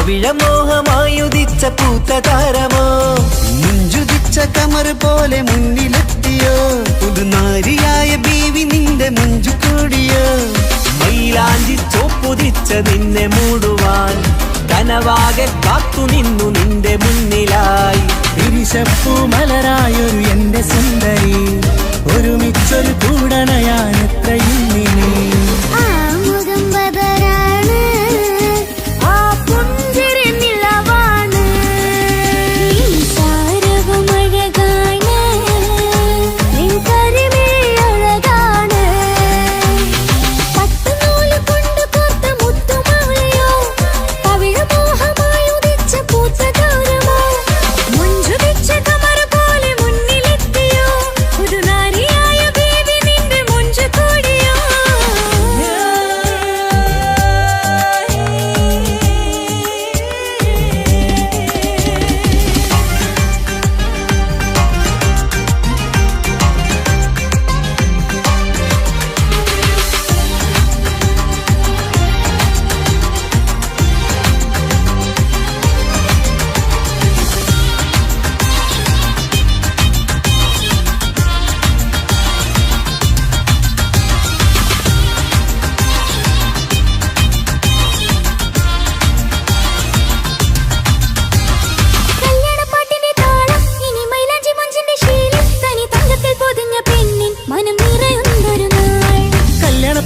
പവിഴമോഹമായുദിച്ച പൂത്ത താരമോ മുഞ്ചുദിച്ച കമർ പോലെ മുന്നിലെത്തിയോ പുതുനാരിയായ ബീവി നിന്റെ മുഞ്ചു കൂടിയോ മൈലാഞ്ചി ചോപ്പുദിച്ച നിന്നെ മൂടുവാൻ കനവാകെ കാത്തു നിന്നു നിന്റെ മുന്നിലായി വിരിശപ്പൂ മലരായൊരു എന്റെ സുന്ദരി ഒരുമിച്ചൊരു കൂടണയാൻ എത്രയും നീ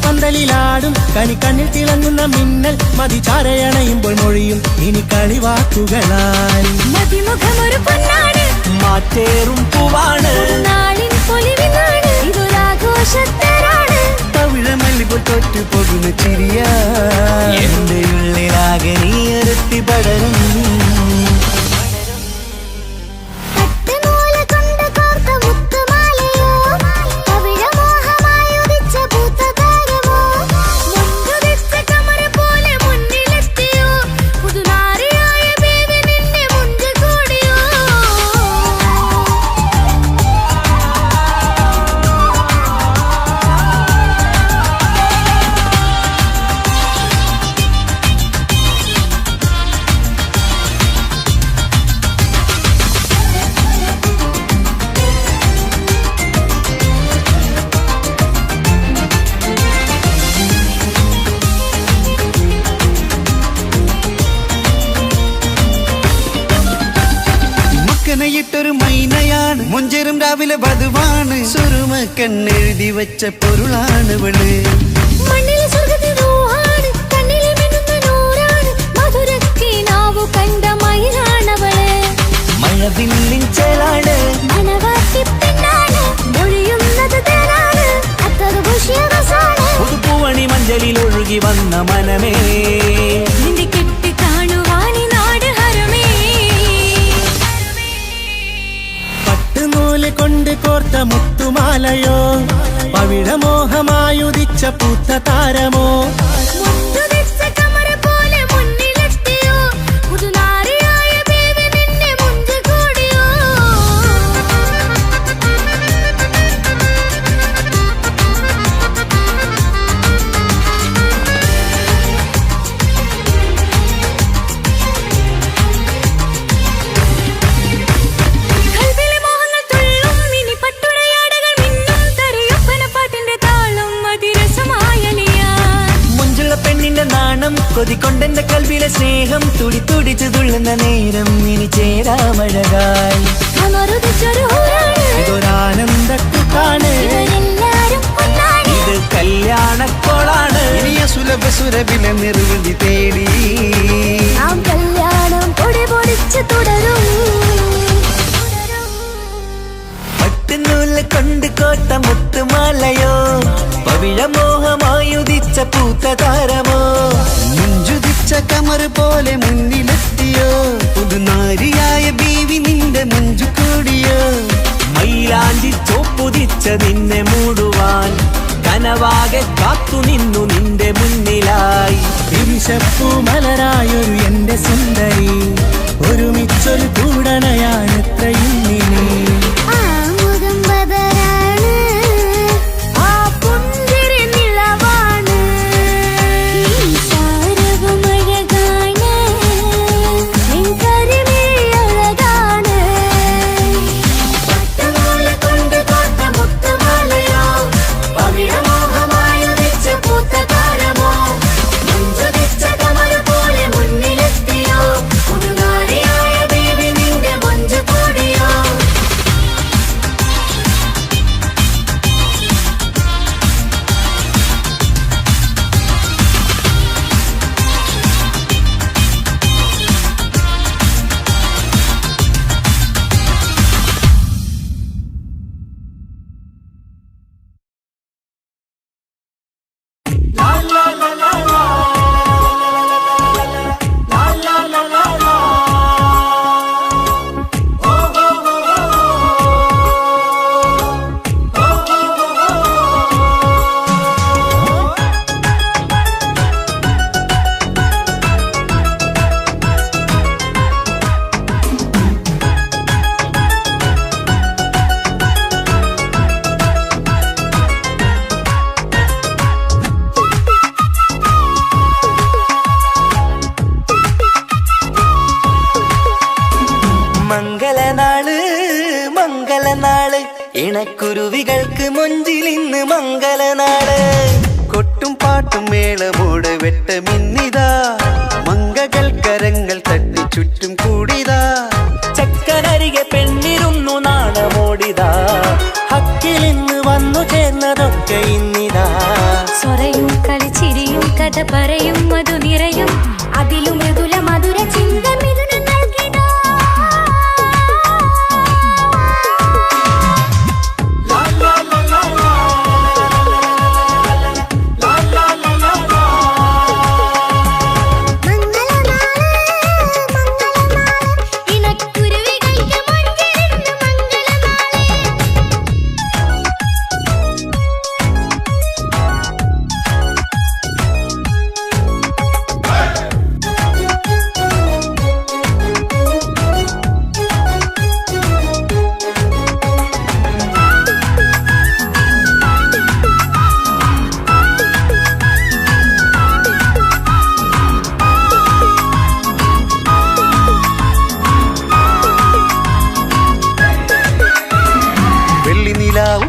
പന്തലിലാടും കനി കണ്ണിൽ തിളങ്ങുന്ന മിന്നൽ മതി ചാരയണയുമ്പോൾ മൊഴിയും ഇനി കളിവാക്കുകളായി മതിമുഖമൊരു പൊന്നാണ് മാറ്റേറും പൂവാണ് നാളിൻ പൊലിവിനാണ് ഇതൊരാഘോഷത്തരാണ് പവിഴമല്ലിപ്പോൾ തോറ്റു പോകുന്ന ചിരിയ എന്റെ ഉള്ളിലാകെ നീ അരത്തി പടരും ൊരു മൈനയാണ് മുഞ്ചേറും രാവിലെ വധുവാണ് സുറുമ കണ്ണെഴുതി വെച്ച പൊരുളാണ് ഇവള് മണ്ണിലെ സ്വർഗ്ഗത്തിനൂറാണ് കണ്ണിലെ മിന്നുന്ന നൂറാണ് മധുരക്കിനാവു കണ്ട മയിലാണവള് മഴവില്ലിൻ ചേലാണ് മനവാട്ടി പെണ്ണാണ് മൊഴിയുന്നത് തേനാണ് അത്തത് ഭുഷ്യരസാണ് പുതുപ്പൂവണി മഞ്ചലിൽ ഒഴുകി വന്ന മനമേ നിന്റെ കെട്ടി കാണുവാനി നാട് ഹരമേ പട്ടുനൂല് കൊണ്ട് കോർത്ത മുത്തുമാലയോ പവിഴമോഹമായുദിച്ച പൂത്ത താരമോ കൊതിക്കൊണ്ടെന്റെ കൽവിലെ സ്നേഹം തുടി തുടിച്ചു തുള്ളുന്ന നേരം ഇനി ചേരാമഴകായി ഇതൊരാനന്ദക്കൂട്ടാണ് ഇത് കല്യാണക്കോളാണ് ഇനിയ സുലഭ സുരഭില നിർവൃതി തേടി കല്യാണം പൊടി പൊടിച്ച് തുടരും പട്ടുനൂല് കൊണ്ട് കോട്ട മുത്തുമാലയോ പവിഴമോഹമായുദിച്ച പൂത്ത താരമോ മുഞ്ചുദിച്ച കമർ പോലെ മുന്നിലെത്തിയോ പുതുനാരിയായ ബീവി നിന്റെ മുഞ്ചു കൂടിയോ മൈലാഞ്ചി ചോപ്പുദിച്ച നിന്നെ മൂടുവാൻ കനവാകെ കാത്തു നിന്നു നിന്റെ മുന്നിലായി വിരിശപ്പൂ മലരായൊരു എന്റെ സുന്ദരി ഒരുമിച്ചൊരു കൂടണയാൻ എത്രയും നീ മംഗളനാള് മംഗളനാള് ഇണക്കുരുവികൾക്ക് മൊഞ്ചിലിന്ന് മംഗളനാള് കൊട്ടും പാട്ടും മേളമോട് വെട്ടമിന്നിതാ മംഗകൾ കരങ്ങൾ തട്ടി ചുറ്റും കൂടിതാ ചക്കനരികെ പെണ്ണിരുന്നു നാണമോടിതാ ഹക്കിലിന്ന് വന്നു ചേർന്നതൊക്കെ ഇന്നിതാ സ്വരയും കളിച്ചിരിയും കഥ പറയും മധു നിറയും അതിലും മൃദുല മധുര ചിന്ത മിഥുന നൽകിടാ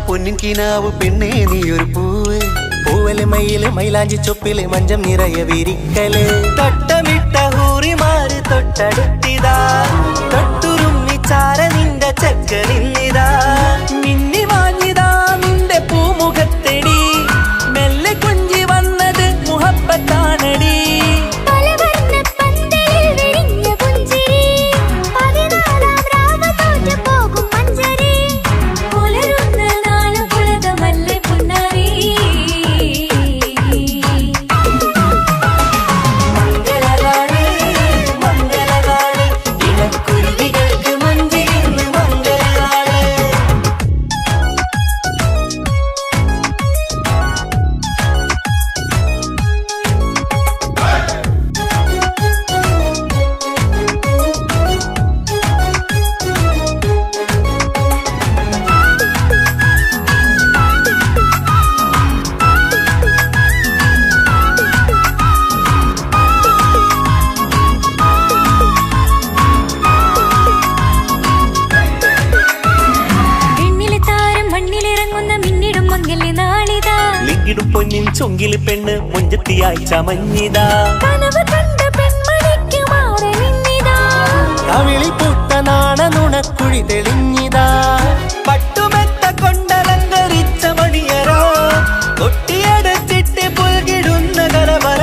പൊന്നിൻ കിനാവ് പെണ്ണേ നീയൊരു പൂവ് പൂവല് മയില് മൈലാഞ്ചി ചൊപ്പില് മഞ്ചം നിറയെ വിരിക്കല് തട്ടമിട്ട ഹൂറിമാര് തൊട്ടടുത്തിതാ തൊട്ടുരുമ്മി ചാര നിന്റെ ചക്കനിന്നിതാ മിന്നി മാഞ്ഞിതാ നിന്റെ പൂമുഖത്തെടി മെല്ലെ കുഞ്ചി വന്നത് മുഹബത്താണടി പൊന്നിൻ ചൊങ്കില് പെണ്ണ് മുഞ്ചത്തിയായി ചമഞ്ഞിതാ കവിളിൽ പൂത്ത നാണ നുണക്കുഴി തെളിഞ്ഞിതാ പട്ടുമെത്ത കൊണ്ടലങ്കരിച്ച മണിയറോ കൊട്ടിയടച്ചിട്ട് പുൽകിടുന്ന കലവറ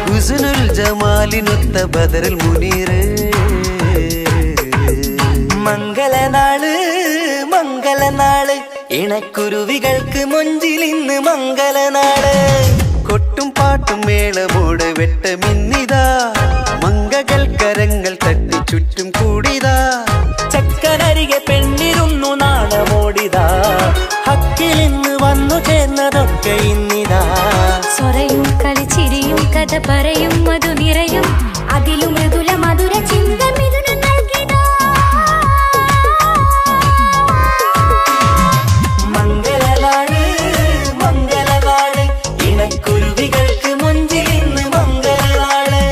ഹുസ്നുൽ ജമാലിനൊത്ത ബദറുൽ മുനീറ് മംഗളനാള് മംഗളനാള് ഇണക്കുരുവികൾക്ക് മൊഞ്ചിലിന്ന് മംഗളനാള് കൊട്ടും പാട്ടും മേളമോട് വെട്ടമിന്നിതാ മംഗകൾ കരങ്ങൾ തട്ടി ചുറ്റും കൂടിതാ ചക്കനരികെ പെണ്ണിരുന്നു നാണമോടിതാ ഹക്കിലിന്ന് വന്നു ചേർന്നതൊക്കെ ഇന്നിതാ സ്വരയും കളിച്ചിരിയും കഥ പറയും മധു നിറയും അതിലും മൃദുല മധുര ചിന്ത മിഥുന നൽകിടാ മംഗളനാള് മംഗളനാള് ഇണക്കുരുവികൾക്ക് മുഞ്ചിലിന്ന് മംഗളനാള്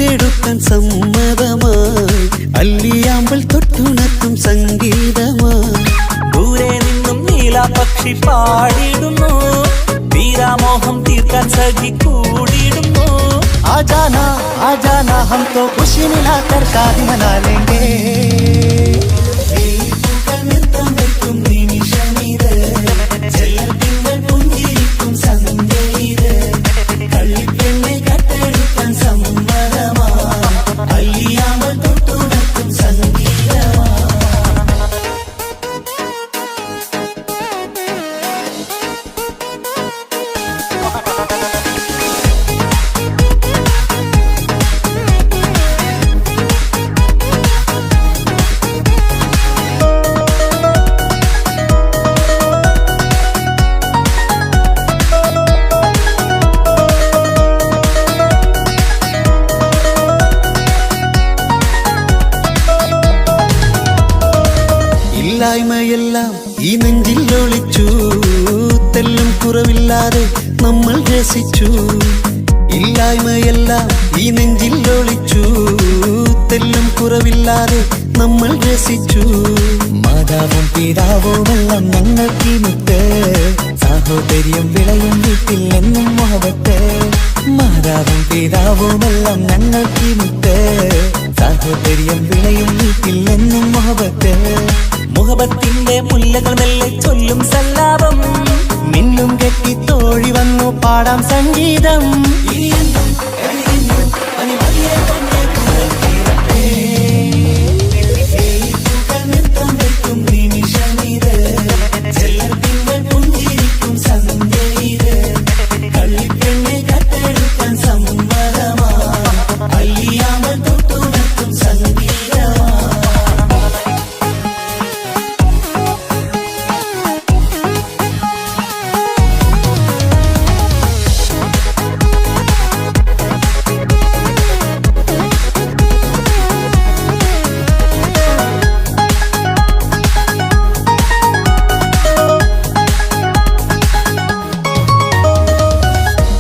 കട്ടെടുക്കാൻ സമ്മതമായി അല്ലിയാമ്പൽ തൊട്ടുണർത്തും സംഗീതമായി ദൂരെ നിന്നും നീലാപക്ഷി പാടിയിടുന്നു വീരാമോഹം തീർക്കാൻ സഖി കൂടിയിടുന്നു आजाना हम तो खुशी मिलाकर शादी मना लेंगे ഇല്ലായ്മയെല്ലാം ഈ നെഞ്ചിൽ ഒളിച്ചു തെല്ലും കുറവില്ലാതെ നമ്മൾ രസിച്ചു ഇല്ലായ്മയെല്ലാം ഈ നെഞ്ചിൽ ഒളിച്ചു തെല്ലും കുറവില്ലാതെ നമ്മൾ രസിച്ചു മാതാവും പിതാവുമെല്ലാം ഞങ്ങൾക്ക് മുത്ത് സാഹോദര്യം വിളയും വീട്ടിൽ എന്നും മുഹബത്ത് മാതാവും പിതാവുമെല്ലാം ഞങ്ങൾക്ക് മുത്ത് സാഹോദര്യം വിളയും വീട്ടിൽ എന്നും മുഹബത്ത് മുഹബത്തിന്റെ മുല്ലകൾ മെല്ലെ ചൊല്ലും സല്ലാപം മിന്നും കെട്ടി തോഴി വന്നു പാടാം സംഗീതം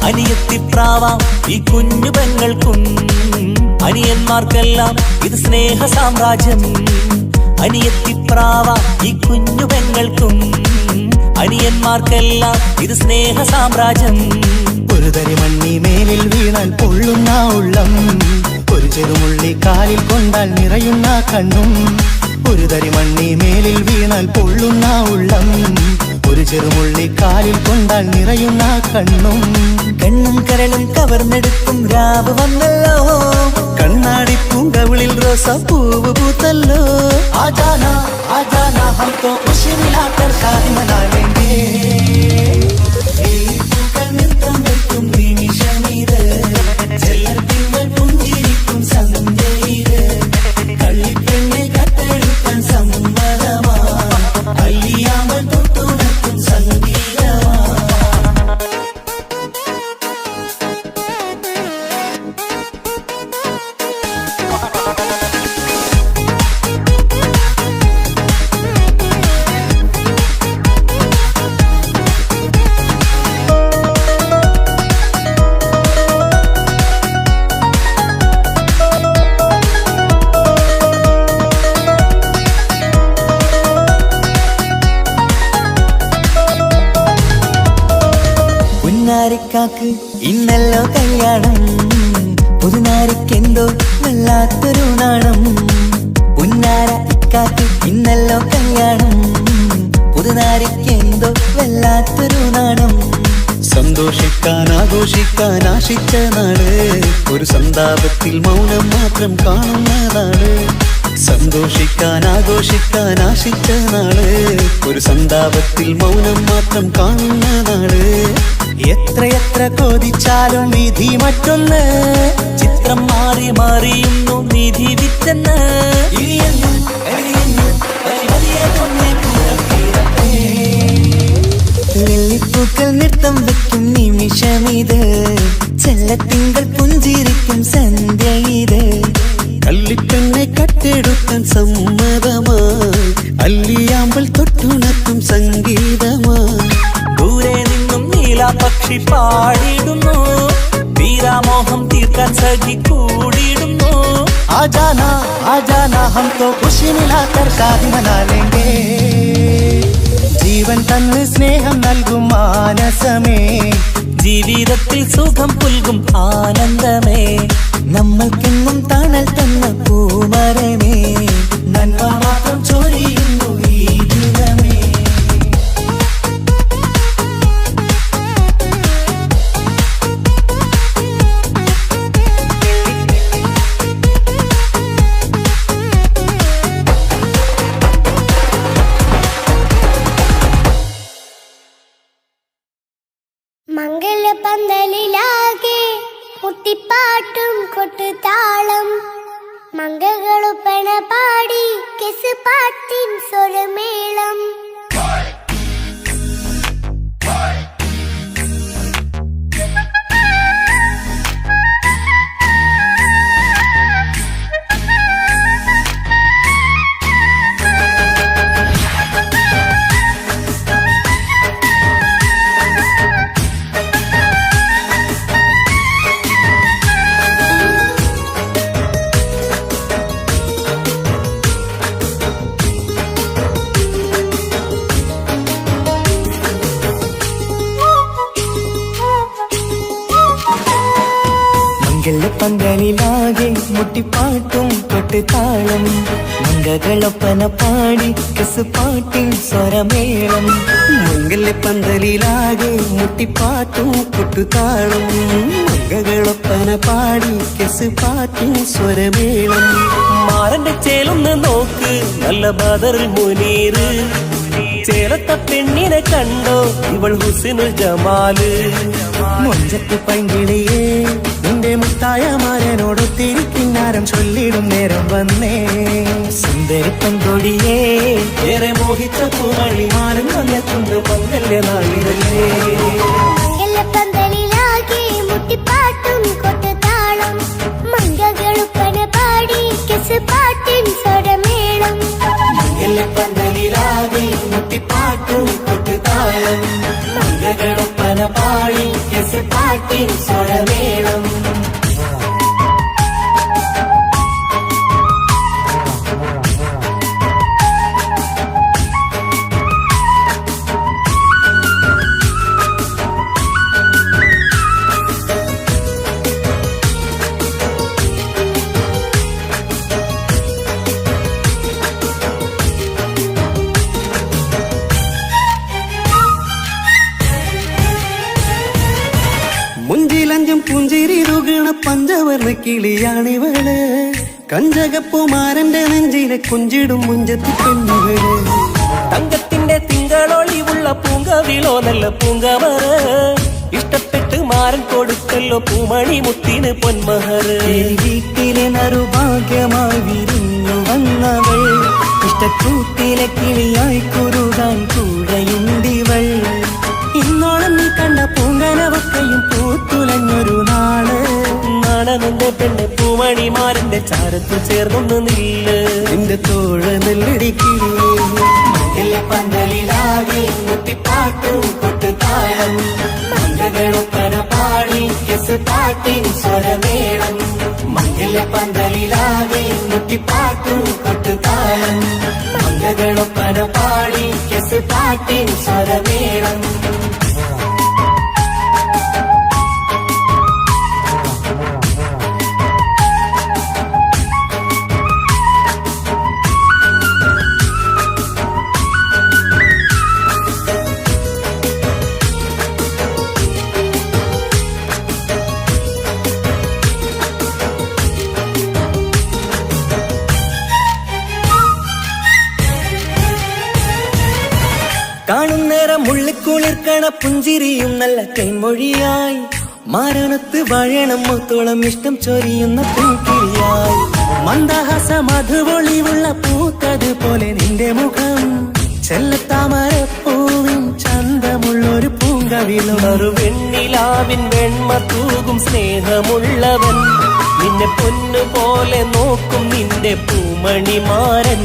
അനിയത്തിപ്രാവാം ഈ കുഞ്ഞു പെങ്ങൾക്കും അനിയന്മാർക്കെല്ലാം ഇത് സ്നേഹ സാമ്രാജ്യം അനിയത്തിപ്രാവാം ഈ കുഞ്ഞു പെങ്ങൾക്കും അനിയന്മാർക്കെല്ലാം ഇത് സ്നേഹ സാമ്രാജ്യം ഒരു തരി മണ്ണി മേലിൽ വീണാൽ പൊള്ളുന്ന ഉള്ളം ഒരു ചെറുമുള്ളി കാലിൽ കൊണ്ടാൽ നിറയുന്ന കണ്ണും ഒരു തരി മണ്ണി മേലിൽ വീണാൽ പൊള്ളുന്ന ഉള്ളം ഒരു ചെറുമുള്ളി കാലിൽ കൊണ്ടാൽ നിറയുന്ന കണ്ണും കണ്ണും കരളും കവർന്നെടുക്കും രാവ് വന്നല്ലോ കണ്ണാടി പൂങ്കവിളിൽ റോസാപ്പൂവ് പൂത്തല്ലോ ആജാനാ ഹം തോ ഖുശി മിലാക്കർ ഷാദി മനാ ലേംഗേ പുന്നാരിക്കാക്ക് ഇന്നല്ലോ കല്യാണം പുതുനാരിക്കെന്തോ വല്ലാത്തൊരു നാണം പുന്നാരിക്കാക്ക് ഇന്നല്ലോ കല്യാണം പുതുനാരിക്കെന്തോ വല്ലാത്തൊരു നാണം സന്തോഷിക്കാൻ ആഘോഷിക്കാൻ ആശിച്ച നാട് ഒരു സന്താപത്തിൽ മൗനം മാത്രം കാണുന്ന നാട് സന്തോഷിക്കാൻ ആഘോഷിക്കാൻ ആശിച്ച നാട് ഒരു സന്താപത്തിൽ മൗനം മാത്രം കാണുന്ന നാട് എത്രയെത്ര കൊതിച്ചാലും വിധി മറ്റൊന്ന് ചിത്രം മാറി മാറിയുന്നു നിധി വിറ്റെന്ന് ലില്ലിപ്പൂക്കൾ നൃത്തം വെക്കും നിമിഷമിത് ചെല്ലത്തിങ്കൾ പുഞ്ചിരിക്കും സന്ധ്യ ഇത് കള്ളിപ്പെണ്ണെ കട്ടെടുക്കാൻ സമ്മതമായി അല്ലിയാമ്പൽ തൊട്ടുണർത്തും സംഗീതമായി ദൂരെ നിന്നും നീലാപക്ഷി പാടിയിടുന്നു വീരാമോഹം തീർക്കാൻ ഞാൻ സഖി കൂടിയിടുന്നു. ആജാന ഹം തോ ഖുശി മിലാകർ ശാദി മനാ ലേംഗേ. ജീവൻ തന്ന് സ്നേഹം നൽകും മാനസമേ, ജീവിതത്തിൽ സുഖം പുൽകും ആനന്ദമേ, നമ്മൾക്കെന്നും തണൽ തന്ന പൂമരമേ, നന്മ മാത്രം ചൊരിയുന്നു ഈ ദിനമേ. മംഗളപന്തലിലാകെ മുട്ടിപ്പാട്ടും കൊട്ടുതാളം, മംഗളൊപ്പന പാടി കെസ് പാട്ടിൻ സ്വരമേളം. പന്തലിലാകെ മുട്ടിപ്പാട്ടും കൊട്ടുതാളം, മംഗളൊപ്പന പാടി കെസ് പാട്ടിൻ സ്വരമേളം. മംഗല്യപ്പന്തലിലാകെ മുട്ടിപ്പാട്ടും കൊട്ടുതാളം, മംഗളൊപ്പന പാടി കെസ് പാട്ടിൻ സ്വരമേളം. മാറന്റെ ചേലൊന്ന് നോക്ക് നല്ല ബദറുൽ മുനീറ്, ചേലത്ത പെണ്ണിനെ കണ്ടോ ഇവൾ ഹുസ്നുൽ ജമാല്. മൊഞ്ചത്ത് പൈങ്കിളിയേ നിന്റെ മുത്തായ മാരനോടൊത്തിരി കിന്നാരം ചൊല്ലിടും നേരം വന്നേ. സുന്ദരി പെൺകൊടിയേ ഏറെ മോഹിച്ച പൂമണി മാരൻ വന്നെത്തുന്ന മംഗല്യ നാളിതല്ലേ. മംഗളപന്തലിലാകെ മുട്ടിപ്പാട്ടും കൊട്ടുതാളം, മംഗളൊപ്പന പാടി കെസ് പാട്ടിൻ സ്വരമേളം. മംഗല്യപ്പന്തലിലാകെ മുട്ടിപ്പാട്ടും കൊട്ടുതാളം, മംഗളൊപ്പന പാടി കെസ് പാട്ടിൻ സ്വരമേളം. മുഞ്ചിലഞ്ചും പുഞ്ചിരി തുകണ പഞ്ചവർണ്ണ കിളിയാണിവള്, കഞ്ചകപ്പുമാരന്റെ നെഞ്ചിലെ കുഞ്ചിടും മുഞ്ചത്തി പെണ്ണുകള്. തങ്കത്തിന്റെ തിങ്കളൊളിവുള്ള പൂങ്കവിളോ നല്ല പൂങ്കവറ്, ഇഷ്ടപ്പെട്ട് മാരൻ കൊടുക്കല്ലോ പൂമണി മുത്തിന് പൊന്മഹറ്. വീട്ടിലെ നറുഭാഗ്യമായി വിരിഞ്ഞു വന്നവൾ, ഇഷ്ടക്കൂട്ടിലെ കിളിയായി കുറുകാൻ കൂടെയുണ്ടിവൾ. ഇന്നോളം നീ കണ്ട പൂങ്കനവക്കയും പൂത്തുലഞ്ഞൊരു നാള്, നാണനന്റെ പെണ്ണ് പൂമണിമാരന്റെ ചാരത്തു ചേർന്നൊന്ന് നില്ല്. നിന്റെ തോഴ നെല്ലടിക്കില്ലേ. പന്തലിലാകെ മുട്ടിപ്പാട്ടും കൊട്ടുതാളം, മംഗളൊപ്പന പാടി കെസ് പാട്ടിൻ സ്വരമേളം. മംഗളപന്തലിലാകെ മുട്ടിപ്പാട്ടും കൊട്ടുതാളം, മംഗളൊപ്പന പാടി കെസ് പാട്ടിൻ സ്വരമേളം. കാണുന്നേരം മുള്ളിക്കുളിർക്കണ പുഞ്ചിരിയും നല്ല കൈമൊഴിയായി, മാരണത്ത് വഴണം മുത്തോളം ഇഷ്ടം ചൊരിയുന്ന പൂക്കിളിയായി. മന്ദഹാസ മധുപൊളിവുള്ള പൂത്തതുപോലെ നിന്റെ മുഖം, ചെല്ലത്താമരപ്പൂവിൻ ചന്തമുള്ളൊരു പൂങ്കവിളും. ഒരു വെണ്ണിലാവിൻ വെണ്മ തൂകും സ്നേഹമുള്ളവൻ, നിന്നെ പൊന്നുപോലെ നോക്കും നിന്റെ പൂമണിമാരൻ.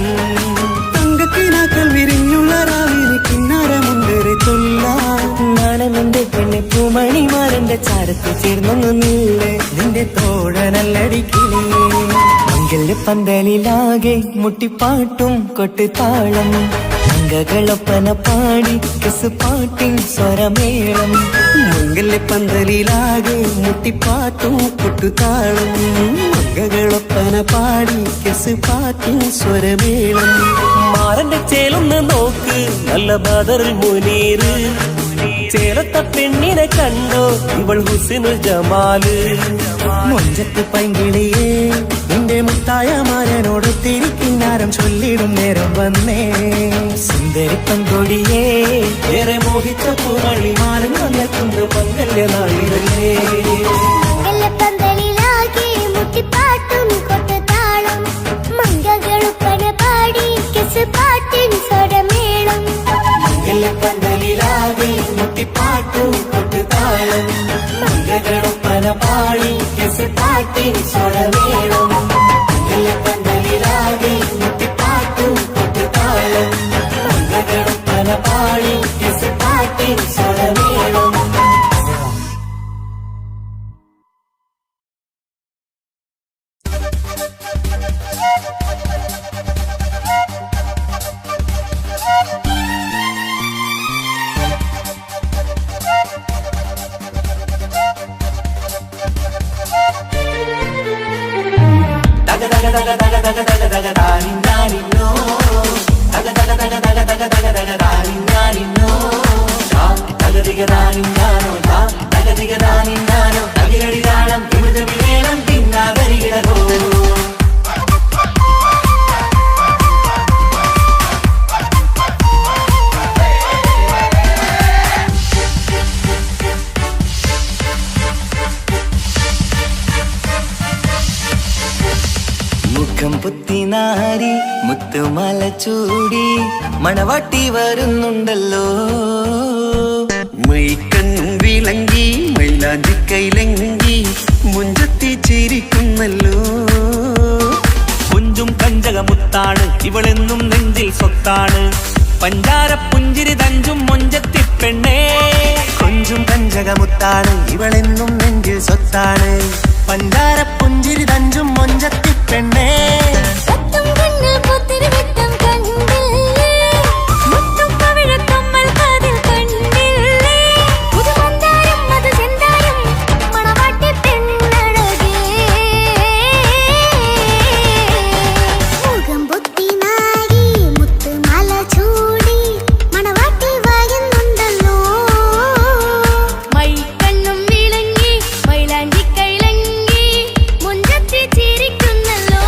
തങ്കക്കിനാക്കൾ വിരിഞ്ഞുള്ള രാവിലെ കിന്നാരമുണ്ടേറെ തൊല്ലാണെന്റെ പെണ്ണെ പൂമണിമാരന്റെ ചാരത്ത് ചേർന്നൊന്നു നില്ലേ. നിന്റെ തോഴ കല്ലടിക്കിളിയേ മംഗല്യപ്പന്തലിലാകെ മുട്ടിപ്പാട്ടും കൊട്ടുതാളം അംഗകളൊപ്പന പാടി കെസുപാട്ടിൻ സ്വരമേളം മംഗല്യപ്പന്തലിലാകെ മുട്ടിപ്പാട്ടും കൊട്ടുതാളം അംഗകളൊപ്പന പാടി കെസുപാട്ടിൻ സ്വരമേളം മാറന്റെ ചേലൊന്ന് നോക്ക് നല്ല ബദറുൽ മുനീറ് ചേലത്ത പെണ്ണിനെ കണ്ടോ ഇവൾ ഹുസ്നുൽ ജമാല് മുഞ്ചത്ത് പൈങ്കിളിയേ നിന്റെ മുത്തായ മാരനോട് തിരിക്കിന്നാരം ചൊല്ലിടും നേരം വന്നേ സുന്ദരി പങ്കൊടിയേ ഏറെ മോഹിച്ച പൂവളി മാരൻ വന്നെത്തുന്ന മംഗല്യ നാളിലല്ലേ മംഗല്യപ്പന്തലിലാകെ മുട്ടിപ്പാട്ടും കൊട്ടുതാളം മംഗകളുപ്പന പാടി കെസുപാട്ടിൻ സ്വരമേളം മംഗല്യപ്പന്തലിലാകെ മുട്ടിപ്പാട്ടും കൊട്ടുതാളം മംഗളൊപ്പന പാടി കെസുപാട്ടിൻ സ്വരമേളം മംഗല്യപ്പന്തലിലാകെ മുട്ടിപ്പാട്ടും കൊട്ടുതാളം മംഗളൊപ്പന പാടി കെസുപാട്ടിൻ സ്വരമേളം മുഖം പുത്തിനാരി മുത്തുമാല ചൂടി മണവാട്ടി വരുന്നുണ്ടല്ലോ മൈക്കണ്ണും വിളങ്ങി മൈലാഞ്ചി കൈലങ്കി മുഞ്ചത്തി ചിരിക്കുന്നല്ലോ കുഞ്ചും കഞ്ചകമുത്താണ് ഇവളെന്നും നെഞ്ചിൽ സ്വത്താണ് പഞ്ചാര പുഞ്ചിരി തഞ്ചും മൊഞ്ചത്തി പെണ്ണേ കൊഞ്ചും കഞ്ചകമുത്താണ് ഇവളെന്നും നെഞ്ചിൽ സ്വത്താണ് പഞ്ചാര പുഞ്ചിരി തഞ്ചും മൊഞ്ചത്തി പെണ്ണേ സത്തും കണ്ണിൽ പുത്തിരി വിട്ടം കണ്ടില്ലേ മുത്തും പവിഴക്കമ്മൽ കാതിൽ കണ്ടില്ലേ പുതുമന്ദാരം മധു ചെന്താരം മണവാട്ടി പെണ്ണഴകേ മുഖം പൊത്തി നാരി മുത്തുമാല ചൂടി മണവാട്ടി വായുന്നുണ്ടല്ലോ മൈക്കണ്ണും വിളങ്ങി മൈലാഞ്ചി കൈലങ്കി മുഞ്ചത്തി ചിരിക്കുന്നല്ലോ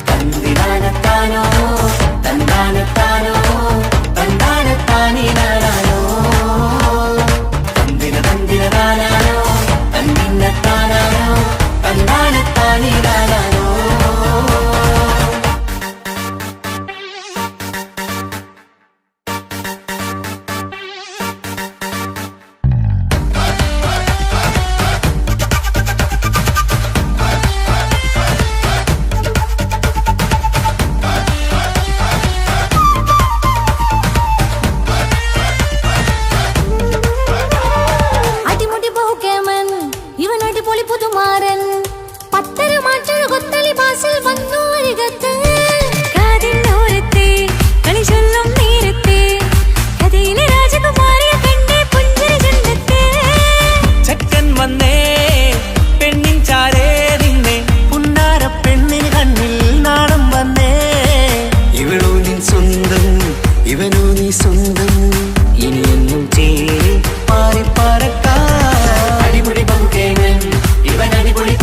തന്തിനാനത്താനോ തന്താനത്താനോ തന്താനത്താനിനാനോ തന്തിന തന്തിനാനോ തന്നിന്നത്താനോ തന്താനത്താനിനാനോ അടിമുടി പോകേമൻ ഇവൻ അടിപൊളി പുതുമാരൻ പത്തര മാറ്റൊരു കൊത്തളി ബാസിൽ വന്നു അരികത്ത് കാതിനോരത്തെ കളി ചൊല്ലും നേരത്തെ കഥയിലെ രാജകുമാരിയെ കണ്ടേ പുഞ്ചിരി ചുണ്ടത്തെ ചെക്കൻ വന്നേ പെണ്ണിൻ ചാരേ നിന്നെ പുന്നാര പെണ്ണിന് കണ്ണിൽ നാണം വന്നേ ഇവളോ നീ സ്വന്തം ഇവനോ നീ സ്വന്തം ഇനിയെന്നും ചേരി പാറി പറക്കാം അടിപൊളി പങ്കുകേങ്ങൻ ഇവൻ അടിപൊളി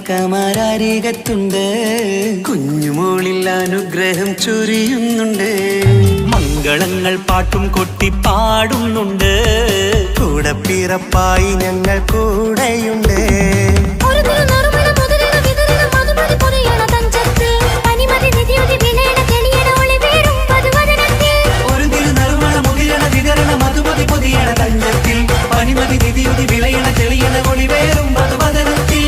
ഇക്കാക്കമാരരികത്തുണ്ട്. കുഞ്ഞുമോളിൽ അനുഗ്രഹം ചൊരിയുന്നുണ്ട്. മംഗളങ്ങൾ പാട്ടും കൊട്ടി പാടുന്നുണ്ട്. കൂടെ പിറപ്പായി ഞങ്ങൾ കൂടെയുണ്ട്. പനിമതി നിധിയുതി വിളയണ തെളിയണ ഒളിവേറും മധുവദനത്തിൽ.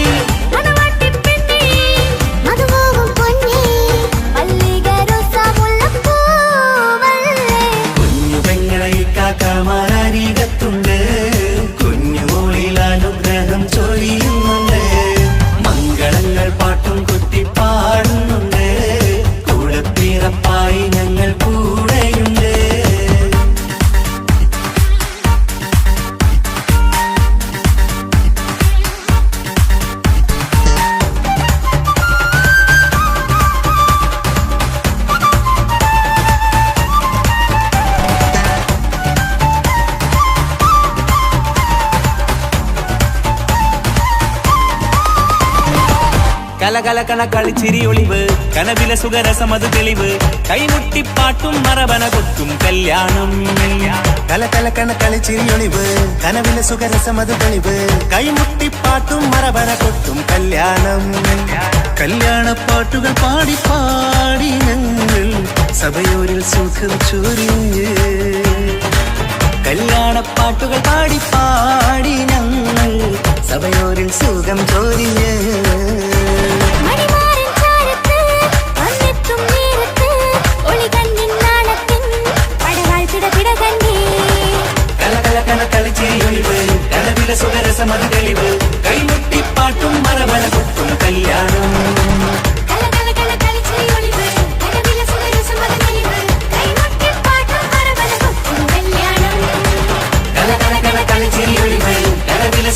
കുഞ്ഞു പെങ്ങളെ ഇക്കാക്കമാരരികത്തുണ്ട്. കുഞ്ഞുമോളിൽ അനുഗ്രഹം ചൊരിയുന്നുണ്ട്. മംഗളങ്ങൾ പാട്ടും കുത്തി പാടുന്നുണ്ട്. കൂടെ പിറപ്പായി ഞങ്ങൾ കൂടെയുണ്ട്. കലകലകണ കളിച്ചിരി ഒളിവ് കനവില സുഖരസമത് തെളിവ് കൈമുട്ടിപ്പാട്ടും മറവന കൊട്ടും കല്യാണം. കലകലകണ കളിച്ചിരിയൊളിവ് കനവിലെ സുഖരസമത് തെളിവ് കൈമുട്ടിപ്പാട്ടും മറവന കൊട്ടും കല്യാണം. കല്യാണപ്പാട്ടുകൾ പാടി പാടി ഞങ്ങൾ സഭയോരിൽ സുഖം ചൊരിഞ്ഞ്. കല്യാണപ്പാട്ടുകൾ പാടി പാടി ഞങ്ങൾ സഭയോരിൽ സുഖം ചൊരിഞ്ഞ്. സുഖരസമത് തെളിവ് കൈമുട്ടിപ്പാട്ടും മറവന കൊട്ടും കല്യാണം. കലകലകണ കളിച്ചിരിയൊളിവ് കനവില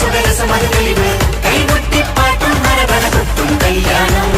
സുഖരസമത് തെളിവ് കൈമുട്ടിപ്പാട്ടും മറവന കൊട്ടും കല്യാണം.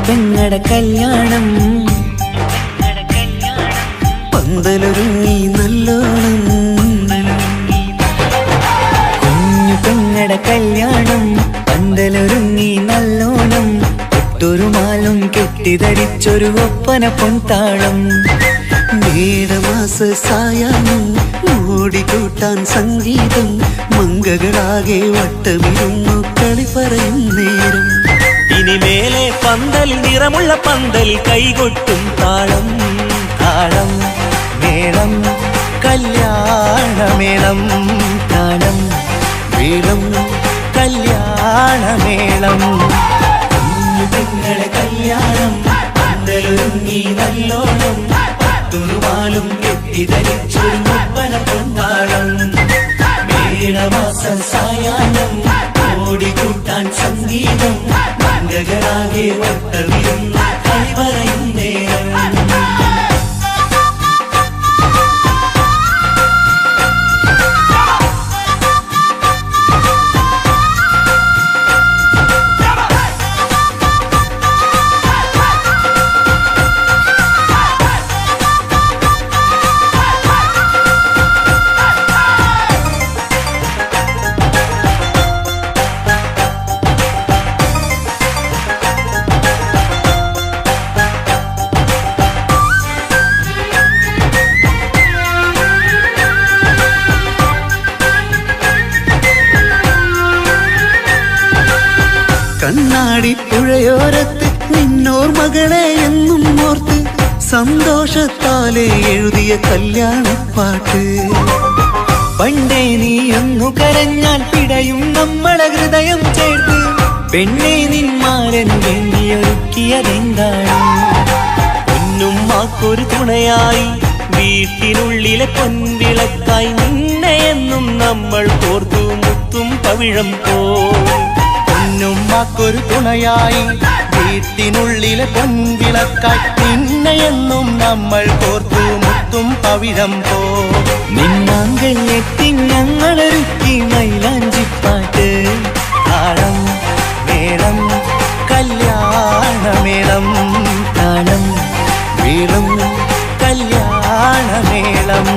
പെങ്ങടെ കല്യാണം പന്തലൊരുങ്ങി നല്ലോണം. കുഞ്ഞു പെങ്ങടെ കല്യാണം പന്തലൊരുങ്ങി നല്ലോണം. ഒട്ടൊരു മാലും കെട്ടിധരിച്ചൊരു ഒപ്പന പൊൻതാളം. മേടമാസ സായാഹ്നം ഓടിക്കൂട്ടാൻ സംഗീതം. മംഗകളാകെ വട്ടമിരുന്നു കളി പറയും നേരം. ഇനി മേലെ പന്തലിൽ നിറമുള്ള പന്തൽ കൈകൊട്ടും താളം. താളം മേളം കല്യാണമേളം. താളം മേളം കല്യാണമേളം. കുഞ്ഞു പെങ്ങളെ കല്യാണം പന്തലൊരുങ്ങി നല്ലോണം. പത്തുറുമാലും കെട്ടിധരിച്ചൊരു ഒപ്പന പൊൻതാളം. മേടമാസ സായാഹ്നം ഓടിക്കൂട്ടാൻ സംഗീതം. മംഗകളാകെ വട്ടമിരുന്ന് കളി പറയും നേരം. കണ്ണാടി പുഴയോരത്ത് നിന്നോർമകളെ എന്നും ഓർത്ത് സന്തോഷത്താലെ എഴുതിയ കല്യാണപ്പാട്ട്. പണ്ടേ നീ ഒന്നു കരഞ്ഞാൽ പിടയും നമ്മളെ ഹൃദയം ചേർത്ത് പെണ്ണെ നിന്മാരൻ വേണ്ടിയൊരുക്കിയതെന്താണ്? പൊന്നുമ്മാക്കൊരു തുണയായി വീട്ടിനുള്ളിലെ പൊൻവിളക്കായി നിന്നെ എന്നും നമ്മൾ കോർത്തു മുത്തും പവിഴം പോ. പൊന്നുമ്മാക്കൊരു തുണയായി വീട്ടിനുള്ളിലെ പൊൻവിളക്കായി നിന്നെ എന്നും നമ്മൾ കോർത്തു മുത്തും പവിഴം പോ. നിന്നാങ്കല്ലെത്തി ഞങ്ങളൊരുക്കി മൈലാഞ്ചിപ്പാട്ട്. താളം മേളം കല്യാണമേളം, താളം വീളം കല്യാണമേളം.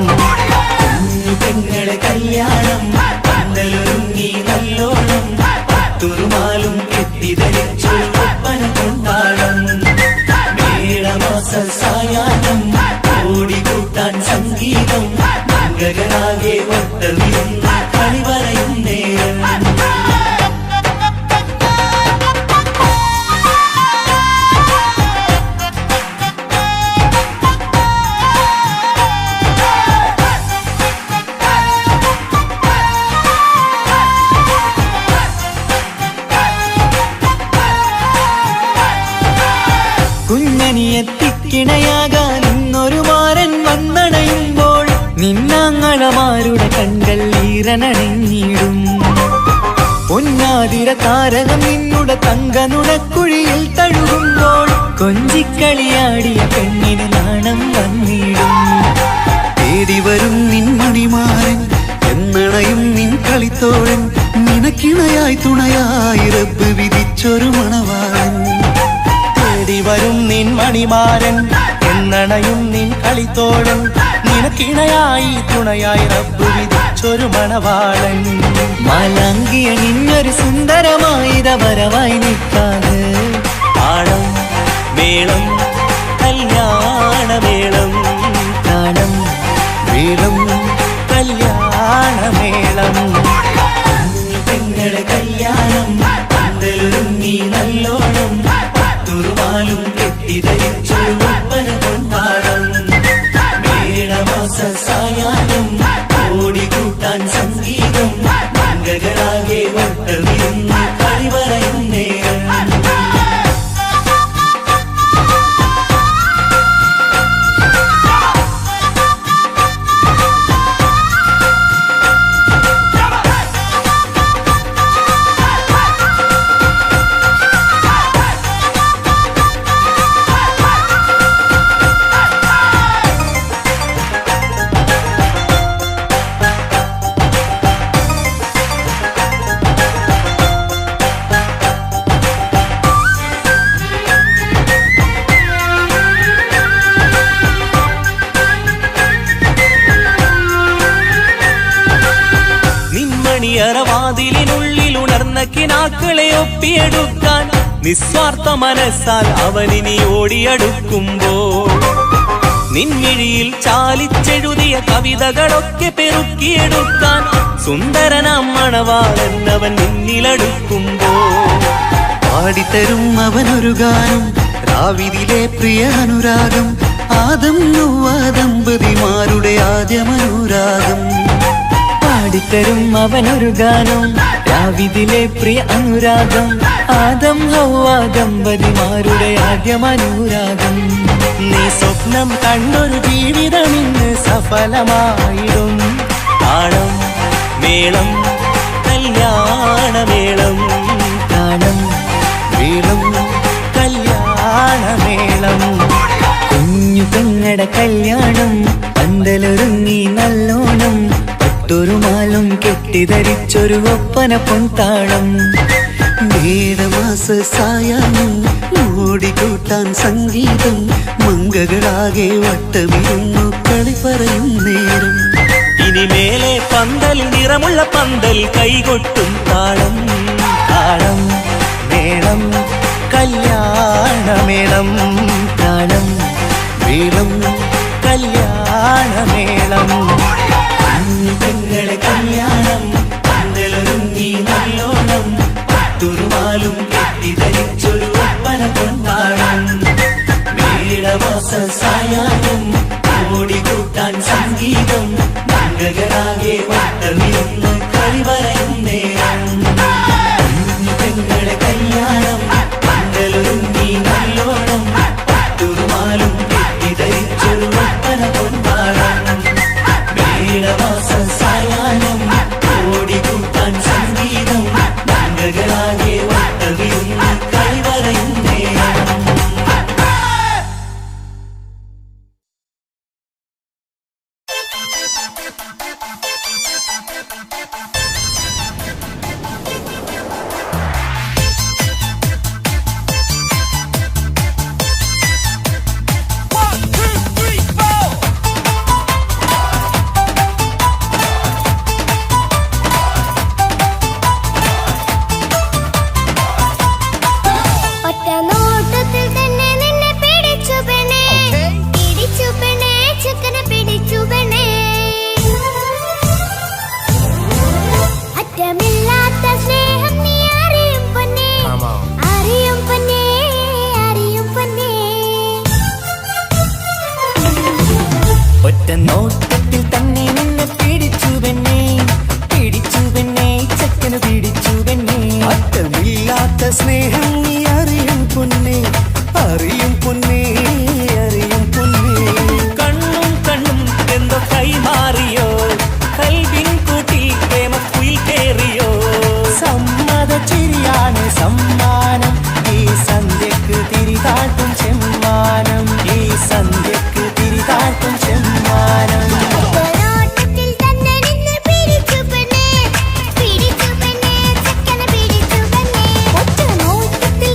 പെങ്ങളെ കല്യാണം പന്തലൊരുങ്ങി നല്ലോണം തുറുമാലും കെട്ടിധരിച്ചു ഒപ്പന കൊണ്ടാടം. മേളമാസ സായാഹ്നം ഓടിക്കൂട്ടാൻ സംഗീതം മംഗളാകെ വട്ടമിരുന്ന കളി പറയും നേരം. കുഞ്ഞനിയെത്തിക്കിണയാകാൻ ഇന്നൊരു മാരൻ വന്നണയുമ്പോൾ നിന്നാങ്ങളമാരുടെ കൺകൾ ഈറനണിഞ്ഞിടും. പൊന്നാതിര താരകം നിന്നുടെ തങ്കനുണക്കുഴിയിൽ തഴുകുമ്പോൾ കൊഞ്ചിക്കളിയാടിയ പെണ്ണിന് നാണം വന്നിടും. തേടി വരും നിൻ മണിമാരൻ എന്നണയും നിൻ കളിത്തോഴൻ നിനക്കിണയായി തുണയായി റബ്ബ് വിധിച്ചൊരു മണവാളൻ. തേടി വരും നിൻ മണിമാരൻ എന്നണയും നിൻ കളിത്തോഴൻ നിനക്കിണയായി തുണയായി റബ്ബ് വിധിച്ചൊരു മണവാളൻ. മാലാങ്കിയ നിന്നൊരു സുന്ദരമായിത വരവായി നിൽക്കാതെ താളം മേളം കല്യാണമേളം, താളം മേളം കല്യാണമേളം. പെങ്ങളെ കല്യാണം പന്തലൊരുങ്ങി നല്ലോണം തുറുമാലും കെട്ടിധരിച്ചു ഒപ്പന കൊണ്ടാടം. മേളമാസ സായാഹ്നം ഓടിക്കൂട്ടാൻ സംഗീതം മംഗളാകെ വട്ടമിരുന്ന് കളി പറയും നേരം. വാതിലിനുള്ളിൽ ഉണർന്ന കിനാക്കളെ ഒപ്പിയെടുക്കാൻ നിസ്വാർത്ഥ മനസ്സാൽ അവനിനി ഓടിയടുക്കുമ്പോൾ നിൻമിഴിയിൽ ചാലിച്ചെഴുതിയ കവിതകളൊക്കെ പെറുക്കിയെടുക്കാൻ സുന്ദരനാം മണവാളൻ അവൻ നിന്നിലടുക്കുമ്പോൾ പാടിത്തരും അവനൊരു ഗാനം രാവിലെ പ്രിയ അനുരാഗം ആദം നൊവ്വ ദമ്പതിമാരുടെ ആദ്യമനുരാഗം. പാടിത്തരും അവനൊരു ഗാനം രാവിലെ പ്രിയ അനുരാഗം ആദം ഹവ്വ ദമ്പതിമാരുടെ ആദ്യമനുരാഗം. നീ സ്വപ്നം കണ്ടൊരു ജീവിതം ഇന്ന് സഫലമായിടും. താളം മേളം കല്യാണമേളം, താളം മേളം കല്യാണമേളം. കുഞ്ഞു പെങ്ങടെ കല്യാണം പന്തലൊരുങ്ങി നല്ലോണം ൊരുമാലും കെട്ടിധരിച്ചൊരു ഒപ്പന പൊൻതാളം. മേടമാസ സായാഹ്നം ഓടിക്കൂട്ടാൻ സംഗീതം മംഗളാകെ വട്ടമിരുന്നു കളി പറയും നേരം. ഇനി മേലെ പന്തൽ നിറമുള്ള പന്തൽ കൈകൊട്ടും താളം. താളം മേളം കല്യാണമേളം, താളം മേളം കല്യാണമേളം. പെങ്ങളെ കല്യാണം പന്തലൊരുങ്ങി നല്ലോണം തുറുമാലും കെട്ടിധരിച്ചൊരു ഒപ്പന കൊണ്ടാ സായാഹ്നം ഓടിക്കൂട്ടാൻ സംഗീതം മംഗളാകെ വട്ടമിരുന്ന് കളി പറയും നേരം പെങ്ങളെ കല്യാണം മംഗളൊരുങ്ങി നല്ലോണം പട്ടുറുമാലും കെട്ടിധരിച്ചൊരു ഒപ്പന പൊന്മാണം മേളമാസ സായാഹ്നം ഓടിക്കൂട്ടാൻ സംഗീതം മംഗളാകെ വട്ടമിരുന്ന് കളി പറയും നേരം ഒറ്റ നോട്ടത്തിൽ തന്നെ നിന്നെ പിടിച്ചു പെണ്ണേ പിടിച്ചു പെണ്ണേ ചക്കനെ പിടിച്ചു പെണ്ണേ അറ്റമില്ലാത്ത സ്നേഹം നീ അറിയും പൊന്നേ അറിയും പൊന്നേ അറിയും പൊന്നേ ഒറ്റ നോട്ടത്തിൽ തന്നെ നിന്നെ പിടിച്ചു പെണ്ണേ ചക്കന് പിടിച്ചു പെണ്ണേ അറ്റമില്ലാത്ത സ്നേഹം നീ അറിയും പൊന്നേ അറിയും പൊന്നേ അറിയും പൊന്നേ കണ്ണും കണ്ണും എന്തോ കൈമാറിയോ കൽവിൻ കൂട്ടിൽ പ്രേമക്കുയിൽ കേറിയോ സമ്മത ചിരിയാണ് സമ്മാനം ഈ സന്ധ്യക്ക് തിരിതാട്ടും ചെമ്മാനം ഈ സന്ധ്യക്ക് തിരിതാട്ടും ചെമ്മാനം നോട്ടത്തിൽ തന്നെ നിന്നെ പിടിച്ചു പെണ്ണേ ചക്കനെ പിടിച്ചു പെണ്ണേ ഒറ്റ നോട്ടത്തിൽ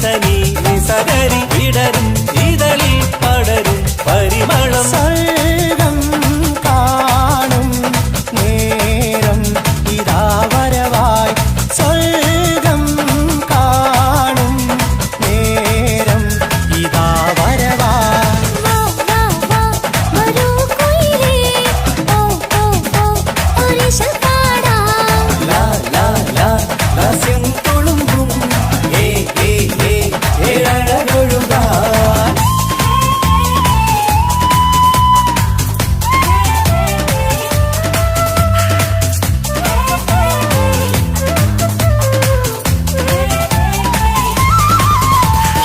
നിസനി നിസകരി വിടരും ഇതളിൽ പടരും പരിമളം സ്വർഗം കാണും നേരം ഇതാ വരവായി സ്വർഗം കാണും നേരം ഇതാ വരവായി വാ വാ വാ വരൂ കുയിലേ ഓ ഓ ഓ ഒരിശൽ പാടാം ലാ ലാ ലാ ലാസ്യം തുളുമ്പും ഏ ഏ ഏ ഏഴഴകൊഴുകാൻ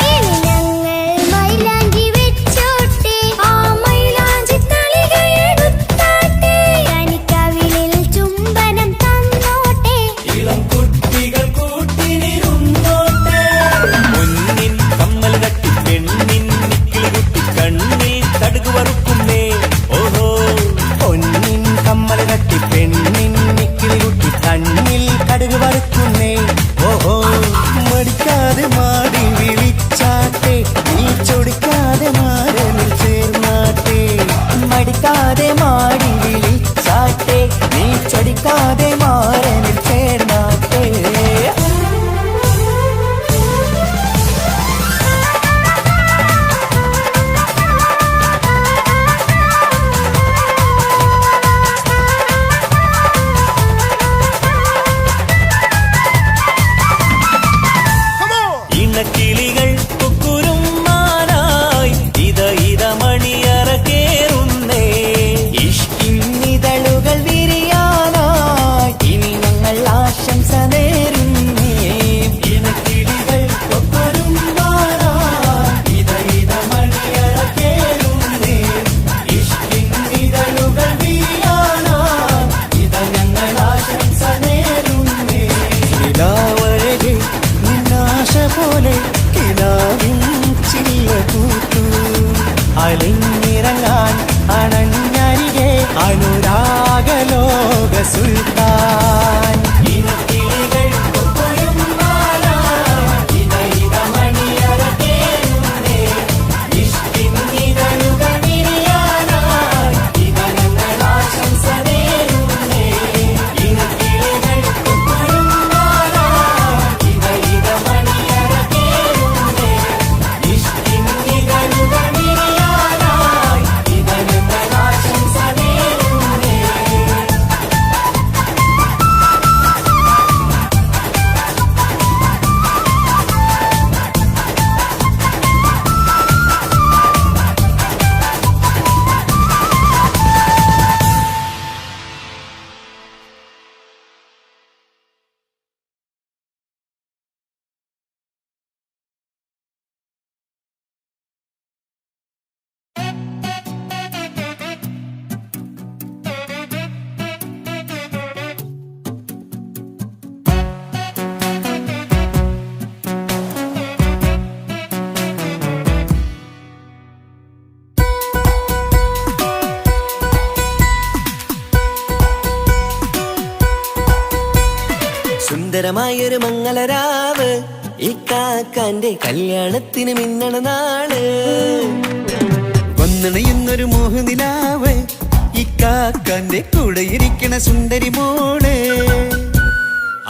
ഇനി ഞങ്ങൾ മൈലാഞ്ചി വെച്ചോട്ടെ ആ മൈലാഞ്ചി തളികയെടുത്താട്ടെ കനിക്കവിളിൽ ചുംബനം തന്നോട്ടെ ഇളം കുട്ടികൾ കൂട്ടിനിരുന്നോട്ടെ മുന്നിൻ കമ്മൽ കട്ടി പെണ്ണിൻ നിക്കിളികുട്ടി കണ്ണിൽ തടുകു വറുക്കുന്നേ ഓഹോ പൊന്നിൻ കമ്മൽ കട്ടി പെണ്ണിൻ നിക്കിളി കുട്ടി കണ്ണിൽ കടുക് വറുക്കുന്നേ ഓഹോ മടിക്കാതെ മാടി വിളിച്ചാട്ടെ നീ ചൊടിക്കാതെ മാരനിൽ ചേർന്നാട്ടെ മടിക്കാതെ മാടി വിളിച്ചാട്ടെ നീ ചൊടിക്കാതെ മാരനിൽ ചേർന്നാട്ടെ ഇണക്കിളികൾ കുക്കുരുമാനായി ഇത മണിയറ കേറുന്നേ ഇഷ്കിന്നിതളുകൾ വിരിയാനായി ഇനി ഞങ്ങൾ ആശംസ നേരുന്നേ ഇണക്കിളികൾ കൊക്കൊരുമ്പാനായി ഇത മണിയറ കേറുന്നേ ഇഷ്കിന്നിതളുകൾ വിരിയാനായി ഇത ഞങ്ങൾ ആശംസ നേരുന്നേ നിലാവഴകെ നിന്നാശ പോലെ കിനാവിൻ ചില്ല കൂത്തു അലിഞ്ഞിറങ്ങാൻ അണഞ്ഞരികെ അനുരാഗലോക സുൽത്താൻ ഇനക്കിളികൾ കൊക്കൊരുമ്പാനായി ഇത മണിയറ കേറുന്നേ ഇഷ്കിന്നിതളുകൾ വിരിയാനായി ഇത ഞങ്ങൾ ആശംസ നേരുന്നേ ഇനക്കിളികൾ കൊക്കൊരുമ്പാനായി ഇത മണിയറ കേറുന്നേ ഇഷ്കിന്നിതളുകൾ വിരിയാനായി ഇത ഞങ്ങൾ ആശംസ നേരുന്നേ സുന്ദരമായൊരു മംഗളരാവ് ഇക്കാക്കാന്റെ കല്യാണത്തിന് മിന്നണ നാള് വന്നണയുന്നൊരു മോഹനിലാവ് ഇക്കാക്കാന്റെ കൂടെ ഇരിക്കണ സുന്ദരി മോള്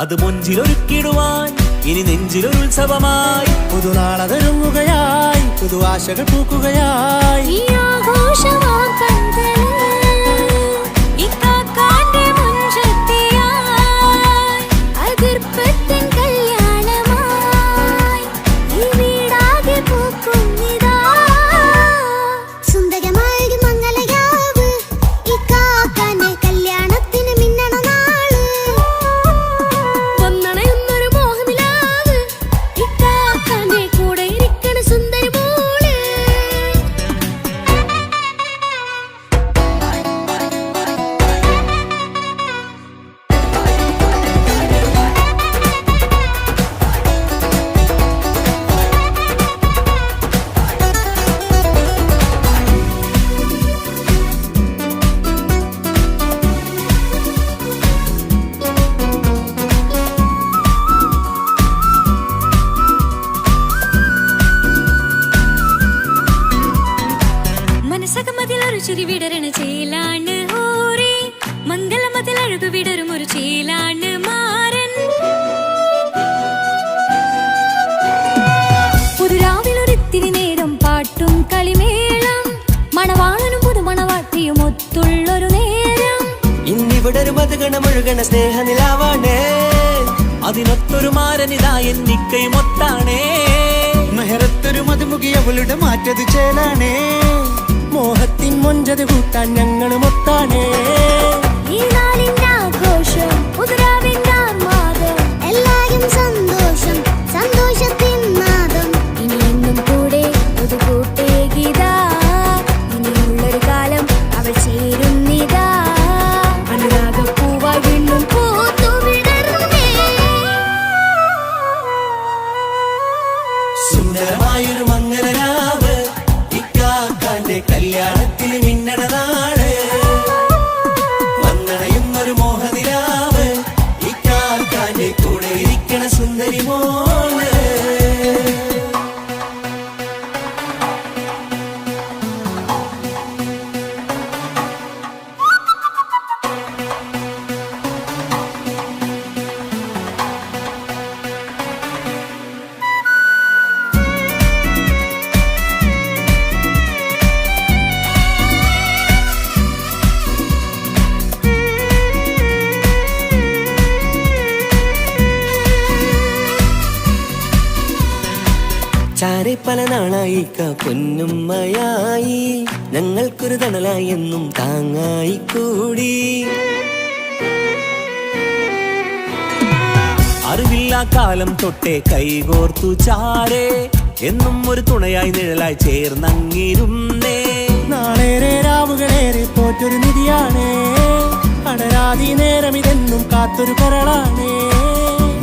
അത് മുഞ്ചിലൊരുക്കിടുവാൻ ഇനി നെഞ്ചിലൊരു ഉത്സവമായി പുതുനാളതൊരുങ്ങുകയായി പുതു ആശകൾ പൂക്കുകയായി ഈ ആഘോഷവാക്കന്തല് ഇക്കാക്കാന്റെ മുൻചെത്തിയായി അതിർപ്പത്തിൻ കല്യാണമായി ഈ വീടാകെ പൂക്കുന്നിതാ സുന്ദരമായൊരു മംഗളയാവ് ഇക്കാക്കാന്റെ കല്യാണത്തിന് മിന്നണ നാള് വന്നണയുന്നൊരു മോഹനിലാവ് ഇക്കാക്കാന്റെ കൂടെ ഇരിക്കണ സുന്ദരി മോള് ചിരി വിടരണ ചേലാണ് ഓരേ മംഗലമതിൽ അഴകു വിടരും ഒരു ചേലാണ് മാരൻ പുതുരാവിലൊരിത്തിരി നേരം പാട്ടും കളിമേളം മണവാളനും പുതുമണവാട്ടിയും ഒത്തുള്ളൊരു നേരം ഇന്നിവിടെ ഒരു മധുഗണമൊഴുകണ സ്നേഹനിലാവാണേ അതിനൊത്തൊരു മാരനിതാ എന്നിക്കൈമൊത്താണേ മെഹറത്തൊരു മധുമുഖി അവളുടെ മാറ്റത് ചേലാണേ മോഹത്തിൻ മൊഞ്ചത് കൂട്ടാൻ ഞങ്ങളും ഒത്താണേ ഈ നാളിന്റെ ആഘോഷം പുതുരാവിന്റെ ആർമാദം എല്ലാരും സന്തോഷം സന്തോഷത്തിൻ നാദം ഇനി എന്നും കൂടെ പുതുകൂട്ടേ ഗീതാ ഇനിയുള്ളൊരു കാലം അവൾ ചേരുന്നിതാ അനുരാഗപ്പൂവായി വീണ്ടും പൂത്തു വിടർന്നേ സുന്ദരമായൊരു മംഗലരാവ് ഇക്കാക്കാന്റെ കല്യാണത്തിന് മിന്നണ നാട് വന്നണയുന്നൊരു മോഹനിലാവ് ഇക്കാക്കാന്റെ കൂടെ ഇരിക്കണ സുന്ദരി മോള് ചാരെ പല നാളായി പൊന്നുമ്മയായി ഞങ്ങൾക്കൊരു തണലായി എന്നും താങ്ങായി കൂടി അറിവില്ലാ കാലം തൊട്ടേ കൈകോർത്തു ചാരേ എന്നും ഒരു തുണയായി നിഴലായി ചേർന്നങ്ങിരുന്നേ നാളേറെ രാവുകളേറെ പോറ്റൊരു നിധിയാണേ അടരാതി നേരം ഇതെന്നും കാത്തൊരു കരളാണേ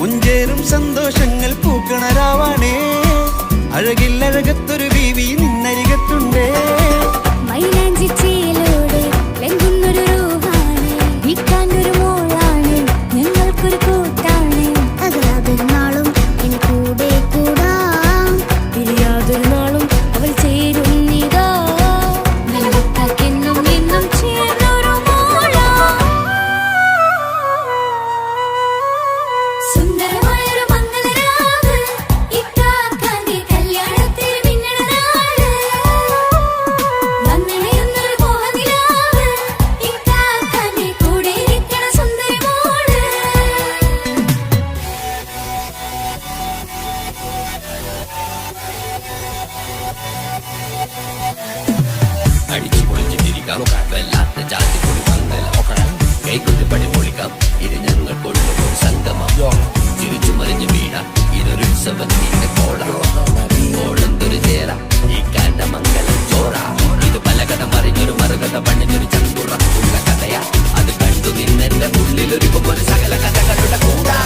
മുഞ്ചേറും സന്തോഷങ്ങൾ പൂക്കണരാവാണേ അഴകില്ലഴകത്തൊരു ബീവി നിന്നരികത്തുണ്ടേ മൈലാഞ്ചി ചേലോടെ ലംഘുന്നൊരു രൂപാണ് വിൽക്കാനൊരു മോളാണ് ഞങ്ങൾക്കൊരു കൂട്ടാണ് അകലാതൊരു നാളും ഇനി കൂടെ കൂടാം പിരിയാതൊരു നാളും അവൾ ചേരുന്നിതാ എന്നും എന്നും ചേർന്നൊരു മോളാ സുന്ദരമായൊരു മംഗലരാവ് ഇക്കാക്കാന്റെ കല്യാണത്തിന് മിന്നണ നാട് വന്നണയുന്നൊരു മോഹനിലാവ് ഇക്കാക്കാന്റെ കൂടെ ഇരിക്കണ സുന്ദരി മോള് അടിച്ചു പൊളിച്ചിട്ടിരിക്കാം വല്ലാത്ത ജാതി പൊളി മംഗല ഓക്കണം കൈകൊട്ട് പടി പൊളിക്കാം ഇത് ഞങ്ങൾക്കുള്ള ഒരു സംഗമം തിരിച്ചു മറിഞ്ഞു വീണ ഇതൊരു ഉത്സവത്തിന്റെ കോളം ഓളന്തൊരു ചേര ഈ കാണ്ട മംഗലം ചോറ ഇത് പലകഥ മറിഞ്ഞൊരു മറുകഥ പണിഞ്ഞൊരു ചന്തുറ ഉള്ള കഥയാ അത് കണ്ടു നിന്നെന്റെ ഉള്ളിലൊരുക്കുമ്പോൾ സകല കഥകളുടെ കൂടാ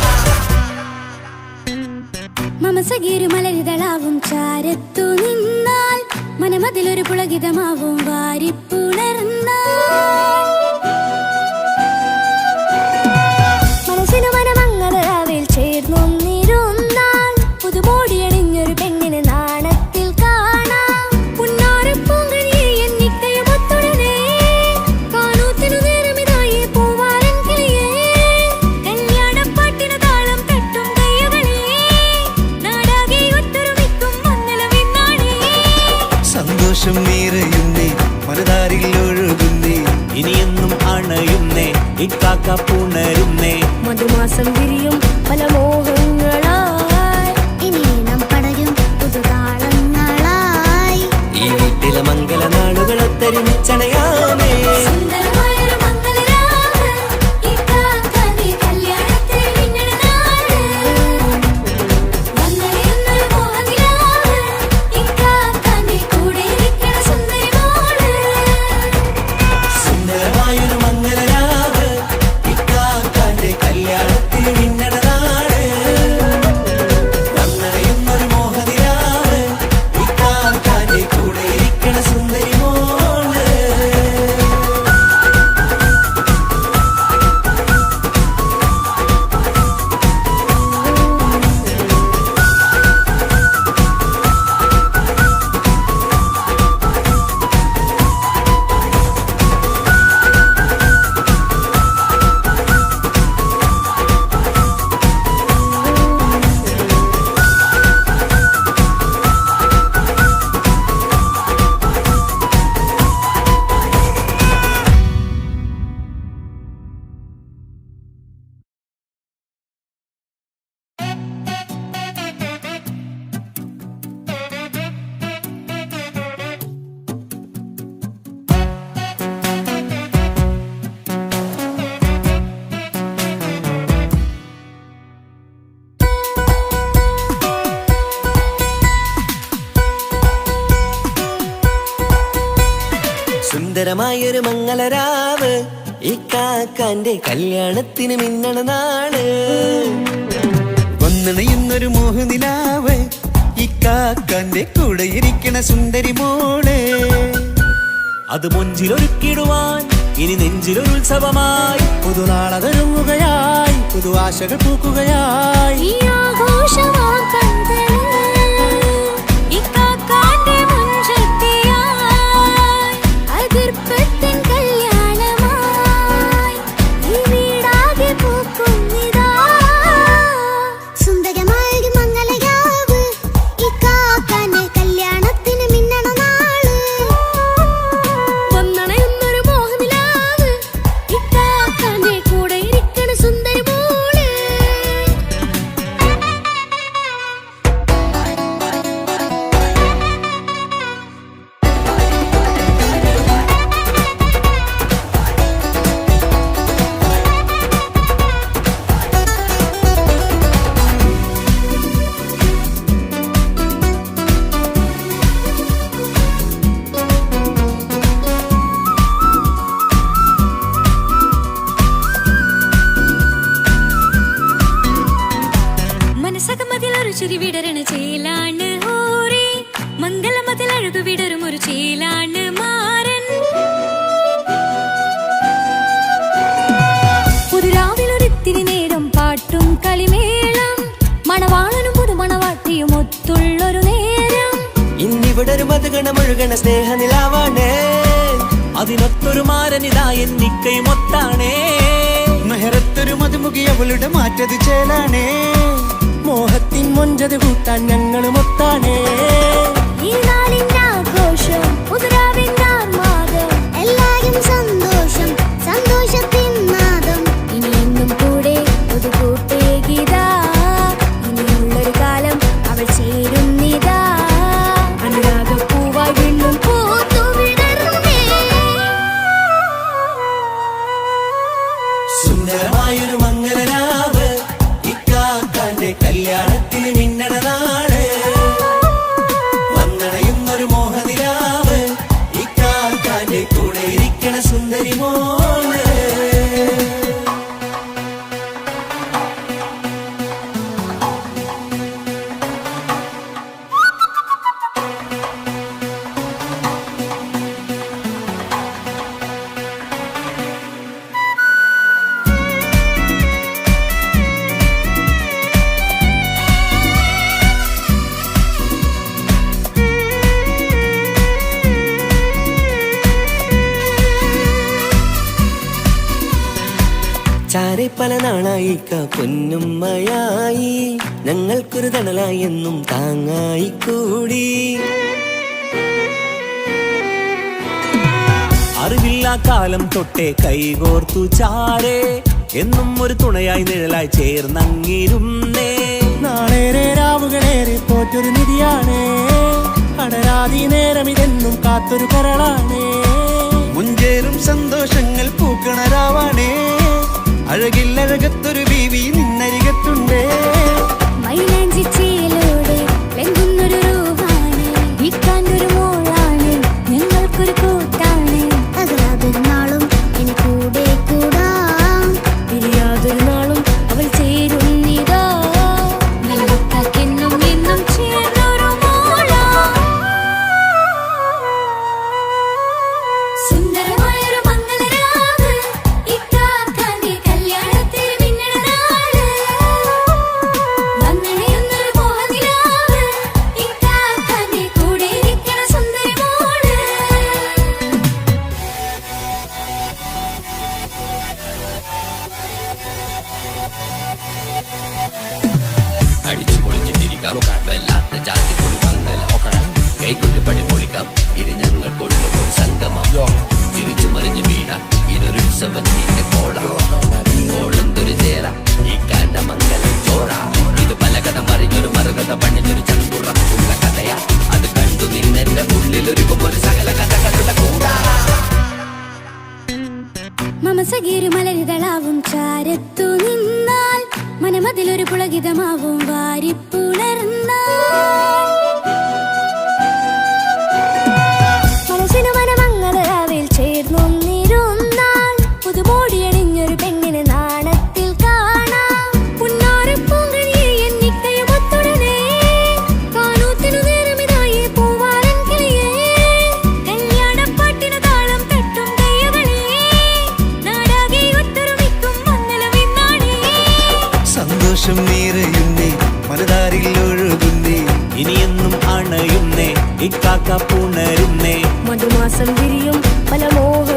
മമസഗീരു മലരിതളാവും ചാരത്തു നിന്നാൽ മനമതിലൊരു പുളകിതമാവും വാരിപ്പുണർന്നാൽ മനസ്സിനു മനമംഗളരാവിൽ ചേർന്നൊന്നിരുന്നാൽ പുതുമോടിയണിഞ്ഞൊരു പെണ്ണിന് നാണത്തിൽ കാണാം പുന്നാരപ്പൂങ്കനിയെ എന്നിക്കയുമൊത്തുടനെ കാനൂത്തിനു നേരമിതായി പൂവാരൻ കിളിയേ കല്യാണപ്പാട്ടിന് താളം തട്ടും കയ്യുകളേ നാടാകെ ഒത്തൊരുമിക്കും മംഗലമെന്നാണേ സന്തോഷം നിറയുന്നേ മനതാരിൽ ഒഴുകുന്നേ ഇനിയെന്നും അണയുന്നേ ഇക്കാക്ക പുണരുന്നേ മധുമാസം വിരിയും പല മോഹങ്ങളായി ഇനി നാം പടരും പുതുതാളങ്ങളായി ഈ വീട്ടിലെ മംഗല നാളുകളൊത്തരിച്ചണയാമേ സുന്ദരമായൊരു മംഗലരാവ് ഇക്കാക്കാന്റെ കല്യാണത്തിന് മിന്നണ നാട് വന്നണയുന്നൊരു മോഹനിലാവ് ഇക്കാക്കാന്റെ കൂടെ ഇരിക്കണ സുന്ദരി മോള് സുന്ദരമായൊരു മംഗലരാവ് ഇക്കാക്കാന്റെ കല്യാണത്തിന് മിന്നണ നാട് സുന്ദരമായൊരു മംഗളരാവ് ഈ കാക്കാന്റെ കല്യാണത്തിന് മിന്നണ നാള്. വന്നണയുന്നൊരു മോഹനിലാവ് ഈ കാക്കാന്റെ കൂടെ ഇരിക്കണ സുന്ദരി മോള്. അത് മുഞ്ചിലൊരുക്കിടുവാൻ ഇനി നെഞ്ചിലൊരു ഉത്സവമായി പുതുനാളതൊരുങ്ങുകയായി പുതുആശകൾ പൂക്കുകയായി. ഈ ആഘോഷമാം കൺകളിൽ ഇക്കാക്കാന്റെ മുൻചെത്തിയായി അതിർപ്പത്തിൻ കല്യാണമായി ഈ വീടാകെ പൂക്കുന്നിതാ. സുന്ദരമായൊരു മംഗളരാവ് ഇക്കാക്കാന്റെ കല്യാണത്തിന് മിന്നണ നാള്. വന്നണയുന്നൊരു മോഹനിലാവ് ഇക്കാക്കാന്റെ കൂടെ ഇരിക്കണ സുന്ദരി മോള്. മനസ്സകമതിലൊരു ചിരി വിടരണ ചേലാണ് ഹോറി മംഗളമതിൽ അഴകു വിടരും ഒരു ചേലാണ് മാരൻ. പുതുരാവിലൊരിത്തിരി നേരം പാട്ടും കളിമേളം മണവാളനും പുതുമണവാട്ടിയും ഒത്തുള്ളൊരു നേരം. ഇന്നിവിടെ ഒരു മധുഗണമൊഴുകണ സ്നേഹനിലാവാണേ. അതിനൊത്തൊരു മാരനിതാ എന്നിക്കയും ഒത്താണേ. മെഹറത്തൊരു മധുമുഖി അവളുടെ മാറ്റത് ചേലാണേ. മോഹത്തിൻ മൊഞ്ചത് കൂട്ടാൻ ഞങ്ങളും ഒത്താണേ. ഈ നാളിന്റെ ആഘോഷം പുതുരാവിന്റെ ആർമാദം എല്ലാരും സന്തോഷം സന്തോഷത്തിൻ നാദം. ഇനിയെന്നും കൂടെ പുതുകൂട്ടേകിതാ ഇനിയുള്ളൊരു കാലം അവൾ ചേരുന്നിതാ. അനുരാഗപ്പൂവായി വീണ്ടും പൂത്തുവിടർന്നേ. സുന്ദരമായൊരു മംഗളരാവ് ഈ കാക്കാന്റെ കല്യാണത്തിന് മിന്നണ നാള്. വന്നണയുന്നൊരു മോഹനിലാവ് ഈ കാക്കാന്റെ കൂടെ ഇരിക്കണ സുന്ദരി മോള്. ചാരെ പല നാളായി പൊന്നുമ്മയായി ഞങ്ങൾക്കൊരു തണലായി എന്നും താങ്ങായി കൂടി. അറിവില്ലാ കാലം തൊട്ടേ കൈകോർത്തു ചാരേ എന്നും ഒരു തുണയായി നിഴലായി ചേർന്നങ്ങിരുന്നേ. നാളേറെ രാവുകളേറെ പോറ്റൊരു നിധിയാണേ. അടരാതി നേരം ഇതെന്നും കാത്തൊരു കരളാണേ. മുഞ്ചേറും സന്തോഷങ്ങൾ പൂക്കണരാവാണേ. അഴകില്ലഴകത്തൊരു ബീവി നിന്നരികത്തുണ്ടേ. മൈലാഞ്ചി ചേലോടെ ലംഘുന്നൊരു രൂപാണ് ഇക്കാന്റൊരു മോളാണ് ഞങ്ങൾക്കൊരു കൂട്ടാണ്. അകലാതൊരു നാളും ഇനി കൂടെ കൂടാം പിരിയാതൊരു നാളും അവൾ ചേരുന്നിതാ. ഞങ്ങൾക്കെന്നും എന്നും ചേർന്നൊരു മോളാ. സുന്ദരമായൊരു മംഗളരാവ് ഇക്കാക്കാന്റെ കല്യാണത്തിന് മിന്നണ നാള്. വന്നണയുന്നൊരു മോഹനിലാവ് ഇക്കാക്കാന്റെ കൂടെ ഇരിക്കണ സുന്ദരി മോള്. അടിച്ചു പൊളിച്ചിട്ടിരിക്കാം വല്ലാത്ത ജാതി പൊളി മംഗല ഓക്കണം. കൈകൊണ്ട് പടി പൊളിക്കാം ഇത് ഞങ്ങൾ കൊണ്ടുപോകും സംഗമം. തിരിച്ചു മറിഞ്ഞ് വീണ ഇതൊരു ഉത്സവത്തിന്റെ കോളം. കോളന്തൊരു ചേര ഈ കാണ്ട മംഗലം ചോറ. ഇത് പലകഥ മറിഞ്ഞൊരു മറുകഥ പണിഞ്ഞൊരു ചങ്കുറപ്പുള്ള കഥയാ. അത് കണ്ടു നിന്നെന്റെ ഉള്ളിലൊരുക്കും ഒരു സകല കഥകളുടെ കൂടാ. മമസഗീരു മലരിതളാവും ചാരത്തു നിന്നാൽ മനമതിലൊരു പുളകിതമാവും വാരിപ്പുണർന്നാൽ മനസ്സിനു മനമംഗളരാവിൽ ഇക്കാക്ക പുണരുന്നേ മധുമാസം വിരിയും പല മോഹ